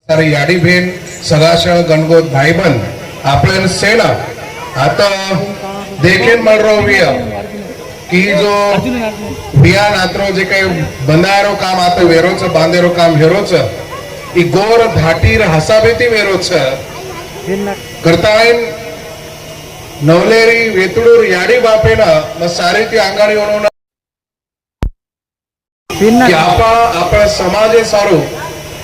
तर याडीबेन सदाशळ गणगोत भाईबंद आपल्यान सेना आता देखेन मळरो विया की जो विया नात्रो जे काही बंदारो काम आता वेरोच बांधेरो काम हेरोच ई गोर धाटीर हसाबेती वेरोच करतायन नवलेरी वेतुडूर याडी बापेना म सारी ती अंगाडी ओणून की आपा समाजे सारू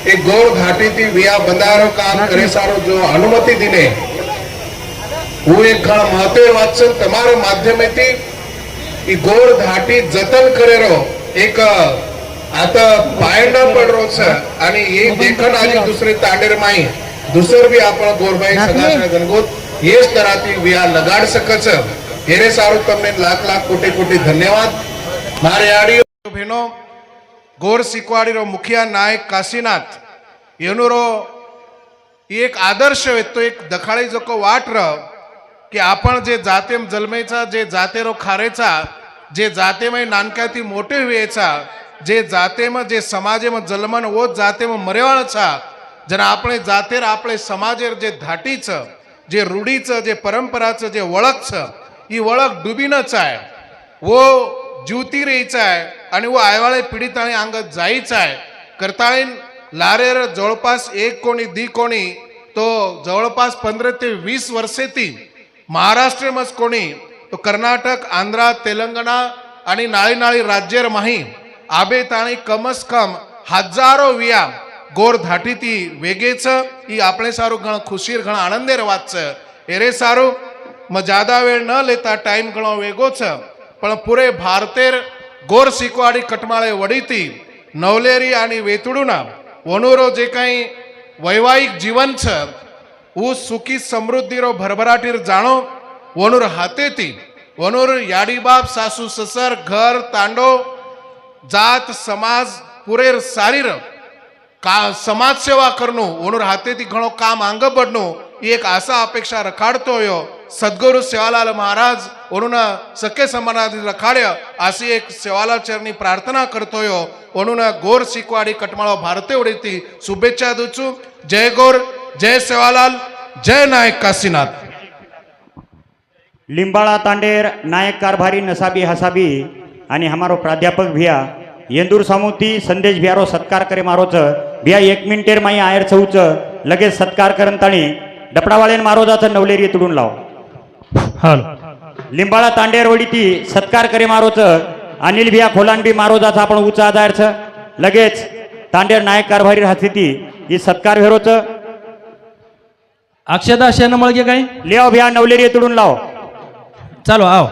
एक गोर घाटी थी विया बंदारो काम करे सारो जो अनुमति दिने वो एक घण महत्व वाचन तमारे माध्यमेती ई गोर घाटी जतन करे रो एक आता पायंडा पडरो छ आणि एक देखन आली दुसरे तांडेर माई दुसर भी आपण गोरबाई सदाशळ गणगोत येस तराती विया लगाड सकच हेरे सारू तमने लाख लाख कोटी कोटी धन्यवाद मारे आडी भेनो गोर सिकवाडीरो मुखिया नायक काशीनाथ येनुरो एक आदर्श वेतो एक दखाळी जो वाट र की आपण जे जातेम जन्मेचा जे जातेरो खारेचा जे जातेम नानक्याती मोठे व्हायचा जे जातेम जे समाजेम जन्मन वो जातेम मरेवाळचा जना आपले जातेर आपले समाजेर जे धाटीच जे रूढीचं जे परंपराचं जे वळखच ही वळख डुबीनच आहे वो ज्योती रेचा आहे आणि वो आयवाळे पीडित आणि अंगत जायचं आहे करताळीन लारेर जवळपास एक कोणी दी कोणी तो जवळपास 15 ते 20 वर्षेती महाराष्ट्र मस कोणी तो कर्नाटक आंध्रा तेलंगणा आणि नाळी नाळी राज्यर माही आबे ताणी कमस कम हजारो विया गोर धाटीती वेगेच ही आपले सारू घण खुशीर घण आनंदेर वाच एरे सारू म ज्यादा वेळ न लेता टाइम घणो वेगोच पण पुरे भारतेर गोर सिकवाडी कटमाळे वडीती नवलेरी आणि वेतुडूना वनुरो जे काही वैवाहिक जीवन छ ऊ सुखी समृद्धीरो भरभराटीर जाणो वनुर हातेती वनुर याडीबाप सासू ससर घर तांडो जात समाज पुरेर सारीर का समाज सेवा करनो वनुर हातेती घणो काम अंग बडनो एक आशा अपेक्षा रखाडतो यो सद्गुरु सेवालाल महाराज वनुन सखे समानादी रखाड्य अशी एक सेवालाल चरणी प्रार्थना करतोयो वनुन गोर सिकवाडी कटमाळो भारते उडीती शुभेच्छा दूचू जय गोर जय सेवालाल जय नायक काशीनाथ लिंबाळा तांडेर नायक कारभारी नसाबी हसाबी आणि हमारो प्राध्यापक भिया येंदूर सामुती संदेश भियारो सत्कार करे मारोच भिया 1 मिनिटेर माई आयर चौच लगेच सत्कार करन ताणी डपडावाळेन मारोजाचं नवलेरी तुडून लाव हाल लिंबाळा तांडेर वडीती सत्कार करे मारोच अनिल भिया खोलांबी मारोजाचा आपण उच्च आधारच लगेच तांडेर नायक कारभारी हाती ही सत्कार भेरोच अक्षदा शेन मळगे काय लियाव भिया नवलेरी तुडून लाव चालो आओ